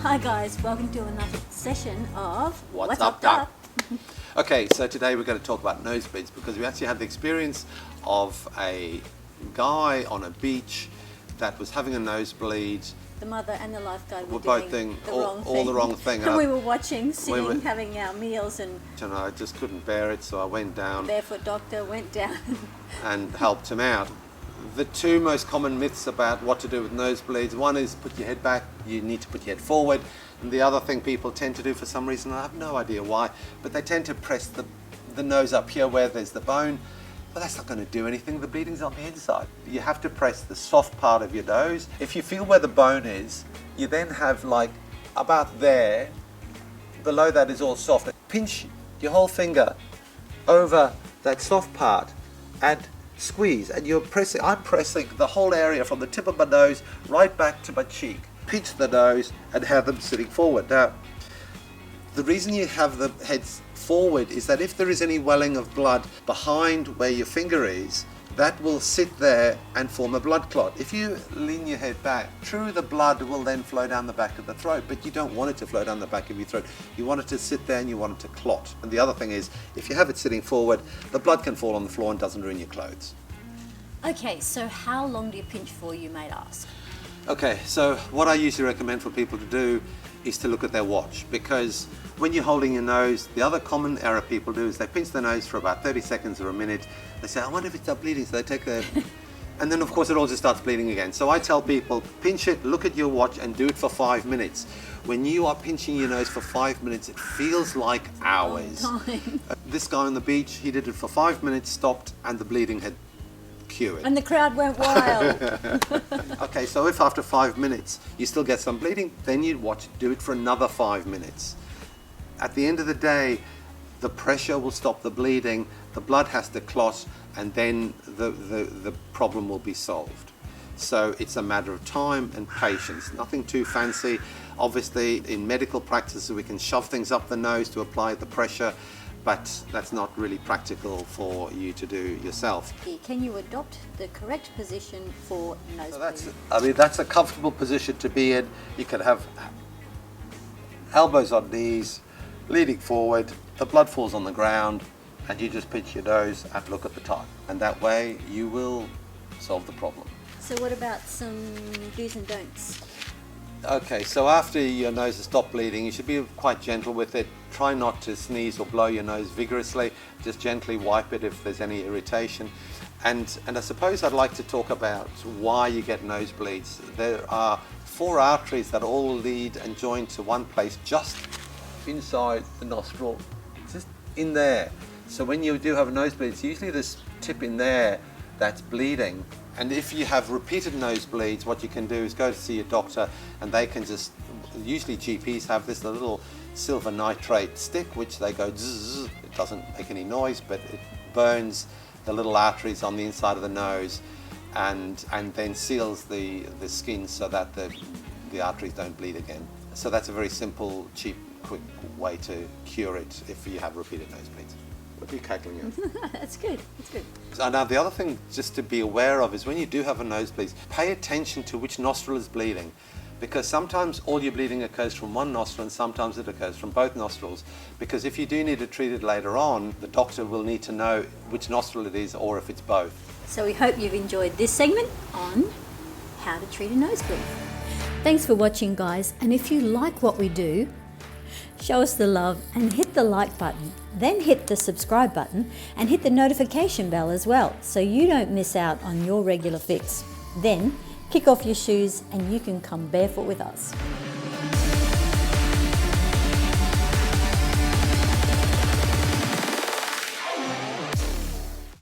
Hi guys, welcome to another session of What's Up, Doc? Okay, so today we're going to talk about nosebleeds because we actually had the experience of a guy on a beach that was having a nosebleed. The mother and the lifeguard were both doing all the wrong thing. And we were watching, sitting, having our meals, and I just couldn't bear it, so I went down. Barefoot doctor went down and helped him out. The two most common myths about what to do with nosebleeds, one is put your head back, you need to put your head forward, and the other thing people tend to do for some reason, I have no idea why, but they tend to press the nose up here where there's the bone. Well, that's not going to do anything, the bleeding's on the inside. You have to press the soft part of your nose. If you feel where the bone is, you then have like about there, below that is all soft. Pinch your whole finger over that soft part and squeeze, and I'm pressing the whole area from the tip of my nose right back to my cheek. Pinch the nose and have them sitting forward. Now, the reason you have the heads forward is that if there is any welling of blood behind where your finger is, that will sit there and form a blood clot. If you lean your head back, true, the blood will then flow down the back of the throat, but you don't want it to flow down the back of your throat. You want it to sit there and you want it to clot. And the other thing is, if you have it sitting forward, the blood can fall on the floor and doesn't ruin your clothes. Okay, so how long do you pinch for, you might ask? Okay, so what I usually recommend for people to do is to look at their watch, because when you're holding your nose, the other common error people do is they pinch their nose for about 30 seconds or a minute. They say, I wonder if it's stopped bleeding, so they take their... and then of course it all just starts bleeding again. So I tell people, pinch it, look at your watch and do it for 5 minutes. When you are pinching your nose for 5 minutes, it feels like hours. This guy on the beach, he did it for 5 minutes, stopped, and the bleeding had cured. And the crowd went wild. Okay, so if after 5 minutes you still get some bleeding, then you do it for another 5 minutes. At the end of the day, the pressure will stop the bleeding, the blood has to clot, and then the problem will be solved. So it's a matter of time and patience, nothing too fancy. Obviously, in medical practice, we can shove things up the nose to apply the pressure, but that's not really practical for you to do yourself. Can you adopt the correct position for nosebleed? So that's a comfortable position to be in. You can have elbows on knees, leaning forward, the blood falls on the ground, and you just pinch your nose and look at the time. And that way you will solve the problem. So what about some do's and don'ts? Okay, so after your nose has stopped bleeding, you should be quite gentle with it. Try not to sneeze or blow your nose vigorously. Just gently wipe it if there's any irritation. And I suppose I'd like to talk about why you get nosebleeds. There are 4 arteries that all lead and join to one place just inside the nostril, just in there. So when you do have a nosebleed, it's usually this tip in there that's bleeding. And if you have repeated nosebleeds, what you can do is go to see your doctor, and they can just, usually GPs have this little silver nitrate stick, which they go zzz, it doesn't make any noise, but it burns the little arteries on the inside of the nose and then seals the skin so that the arteries don't bleed again. So that's a very simple, cheap, quick way to cure it if you have repeated nosebleeds. What are you cackling at? That's good, that's good. So now the other thing just to be aware of is when you do have a nosebleed, pay attention to which nostril is bleeding, because sometimes all your bleeding occurs from one nostril and sometimes it occurs from both nostrils, because if you do need to treat it later on, the doctor will need to know which nostril it is or if it's both. So we hope you've enjoyed this segment on how to treat a nosebleed. Thanks for watching, guys, and if you like what we do, show us the love and hit the like button. Then hit the subscribe button and hit the notification bell as well, so you don't miss out on your regular fix. Then kick off your shoes and you can come barefoot with us.